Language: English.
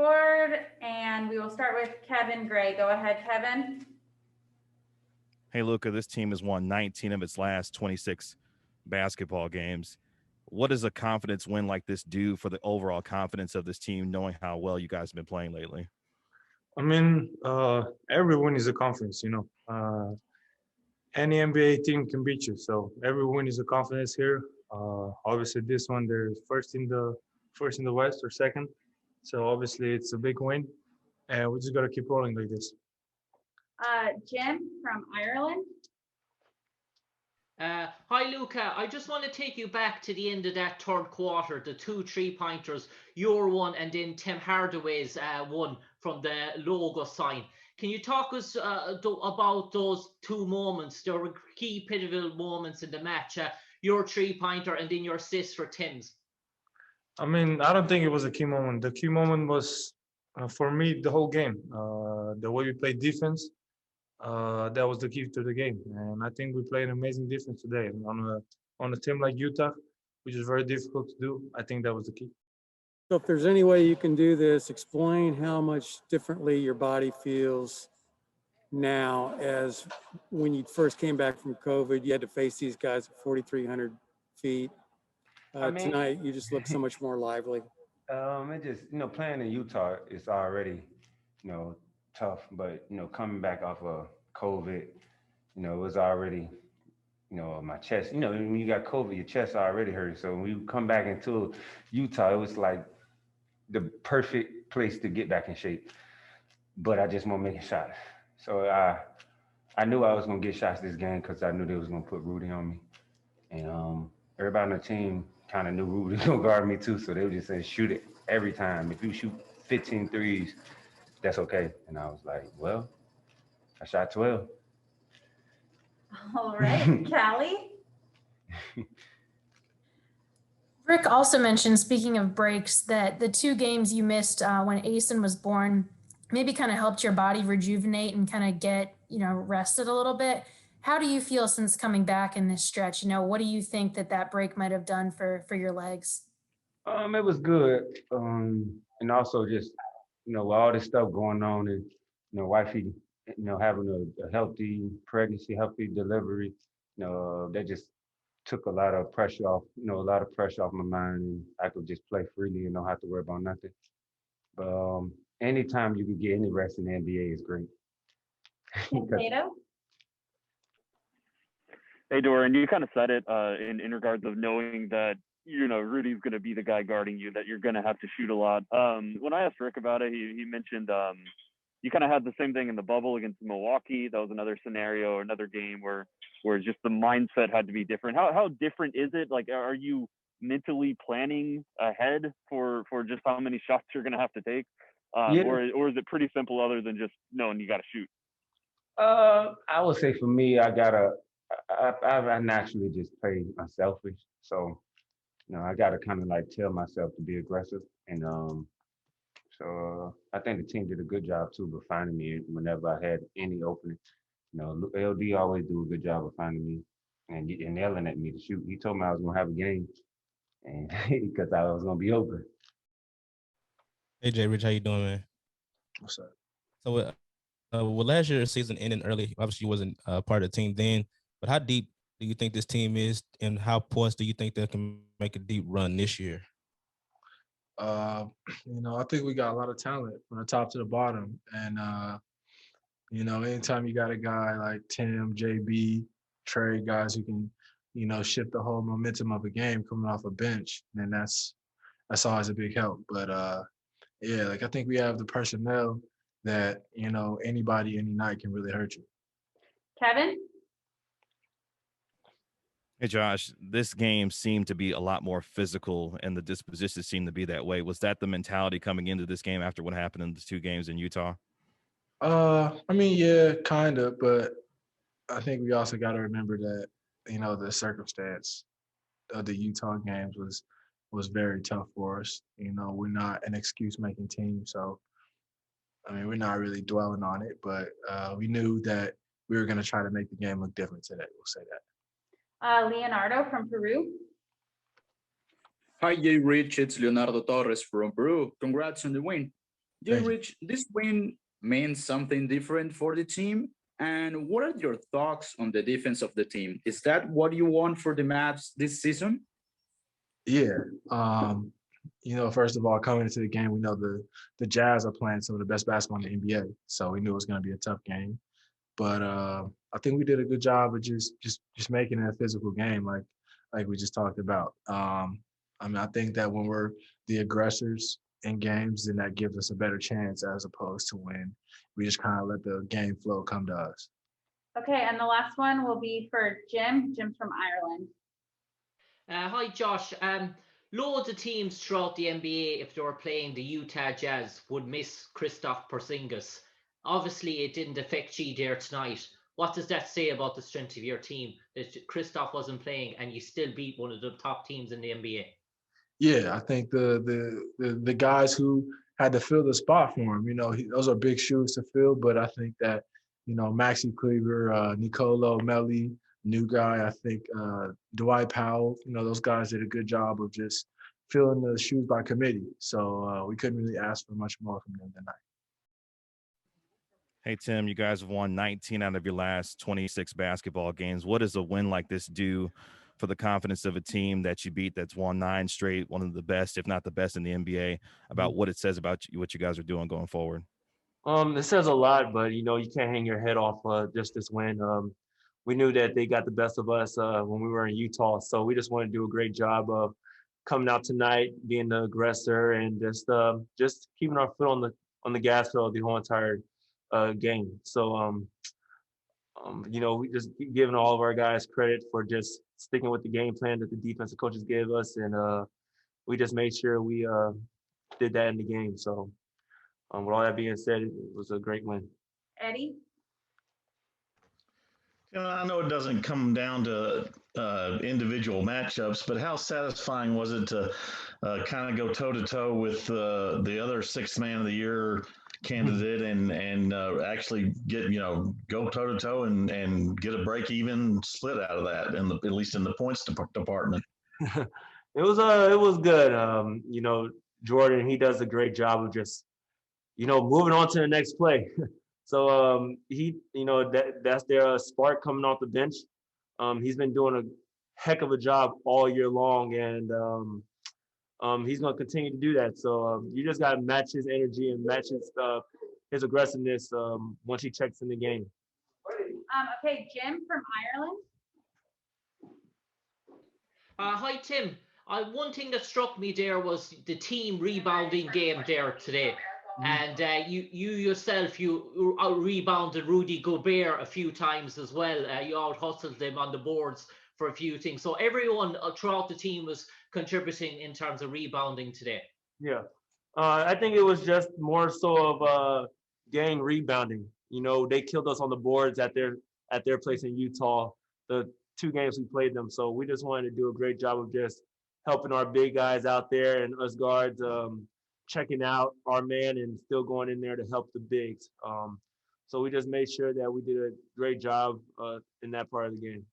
board, and we will start with Kevin Gray. Go ahead, Kevin. Hey, Luka, this team has won 19 of its last 26 basketball games. What does a confidence win like this do for the overall confidence of this team, knowing how well you guys have been playing lately? I mean, every win is a confidence, Any NBA team can beat you, so every win is a confidence here. Obviously, this one they're first in the West or second, so obviously it's a big win, and we just gotta keep rolling like this. Jim from Ireland. Hi, Luka. I just want to take you back to the end of that third quarter, the 2 3-pointers, your one, and then Tim Hardaway's one from the logo sign. Can you talk us about those 2 moments? There were key pivotal moments in the match. Your 3-pointer and then your assist for Tim's. I mean, I don't think it was a key moment. The key moment was, for me, the whole game. The way we played defense, that was the key to the game. And I think we played an amazing defense today. On a team like Utah, which is very difficult to do, I think that was the key. So if there's any way you can do this, explain how much differently your body feels now as when you first came back from COVID, you had to face these guys at 4,300 feet. Tonight, you just look so much more lively. It just, playing in Utah is already, tough, but, coming back off of COVID, it was already, my chest, when you got COVID, your chest already hurt. So when you come back into Utah, it was like the perfect place to get back in shape. But I just want to make a shot. So I knew I was going to get shots this game because I knew they was going to put Rudy on me. And everybody on the team kind of knew Rudy was going to guard me too. So they were just saying, shoot it every time. If you shoot 15 threes, that's okay. And I was like, well, I shot 12. All right, Callie. Rick also mentioned, speaking of breaks, that the 2 games you missed when Asen was born maybe kind of helped your body rejuvenate and kind of get, rested a little bit. How do you feel since coming back in this stretch? What do you think that break might have done for your legs? It was good. And also just, with all this stuff going on and, wifey, having a healthy pregnancy, healthy delivery, that just took a lot of pressure off, my mind, and I could just play freely and don't have to worry about nothing. But anytime you can get any rest in the NBA is great. Tato? Hey, Doran, you kind of said it in regards of knowing that, Rudy's going to be the guy guarding you, that you're going to have to shoot a lot. When I asked Rick about it, he mentioned you kind of had the same thing in the bubble against Milwaukee. That was another scenario, another game where just the mindset had to be different. How different is it? Like, are you mentally planning ahead for just how many shots you're going to have to take? Yeah. Or is it pretty simple other than just knowing you got to shoot? I would say for me, I naturally just play unselfish. So, I got to kind of like tell myself to be aggressive. And so I think the team did a good job too, of finding me whenever I had any opening. LD always do a good job of finding me and yelling at me to shoot. He told me I was going to have a game and because I was going to be open. Hey, Jay Rich, how you doing, man? What's up? So, last year's season ended early. Obviously, you wasn't part of the team then, but how deep do you think this team is, and how poised do you think they can make a deep run this year? I think we got a lot of talent from the top to the bottom. And, anytime you got a guy like Tim, JB, Trey, guys who can, shift the whole momentum of a game coming off a bench, then that's always a big help. But, I think we have the personnel that, anybody, any night can really hurt you. Kevin? Hey, Josh, this game seemed to be a lot more physical, and the dispositions seemed to be that way. Was that the mentality coming into this game after what happened in the 2 games in Utah? Yeah, kind of, but I think we also got to remember that, the circumstance of the Utah games was very tough for us. We're not an excuse-making team, so, we're not really dwelling on it, but we knew that we were going to try to make the game look different today. We'll say that. Leonardo from Peru. Hi, Jay Rich. It's Leonardo Torres from Peru. Congrats on the win. Did Thank you. Rich, this win mean something different for the team? And what are your thoughts on the defense of the team? Is that what you want for the Mavs this season? Yeah. First of all, coming into the game, we know the Jazz are playing some of the best basketball in the NBA, so we knew it was going to be a tough game. But I think we did a good job of just making it a physical game, like we just talked about. I think that when we're the aggressors in games, then that gives us a better chance as opposed to when we just kind of let the game flow come to us. Okay, and the last one will be for Jim. Jim's from Ireland. Hi, Josh. Loads of teams throughout the NBA, if they were playing the Utah Jazz, would miss Kristaps Porzingis. Obviously, it didn't affect you there tonight. What does that say about the strength of your team that Kristaps wasn't playing and you still beat one of the top teams in the NBA? Yeah, I think the guys who had to fill the spot for him, those are big shoes to fill. But I think that, Maxi Kleber, Nicolo Melli, new guy, I think Dwight Powell, those guys did a good job of just filling the shoes by committee. So we couldn't really ask for much more from them tonight. Hey, Tim, you guys have won 19 out of your last 26 basketball games. What does a win like this do for the confidence of a team that you beat that's won 9 straight, one of the best, if not the best in the NBA, about what it says about what you guys are doing going forward? It says a lot, but you can't hang your head off just this win. We knew that they got the best of us when we were in Utah, so we just want to do a great job of coming out tonight, being the aggressor, and just keeping our foot on the gas pedal the whole entire game. So we just giving all of our guys credit for just sticking with the game plan that the defensive coaches gave us, and we just made sure we did that in the game. So. With all that being said, it was a great win. Eddie? I know it doesn't come down to individual matchups, but how satisfying was it to kind of go toe-to-toe with the other Sixth Man of the Year candidate and actually get, go toe-to-toe and get a break-even split out of that, at least in the points department? It was good. Jordan, he does a great job of just moving on to the next play. So that's their spark coming off the bench. He's been doing a heck of a job all year long, and he's going to continue to do that. So you just got to match his energy and match his aggressiveness once he checks in the game. Okay, Jim from Ireland. Hi, Tim. One thing that struck me there was the team rebounding game there today. And you yourself, you rebounded Rudy Gobert a few times as well. You out-hustled them on the boards for a few things. So everyone throughout the team was contributing in terms of rebounding today. Yeah. I think it was just more so of gang rebounding. They killed us on the boards at their place in Utah, the 2 games we played them. So we just wanted to do a great job of just helping our big guys out there and us guards checking out our man and still going in there to help the bigs. So we just made sure that we did a great job in that part of the game.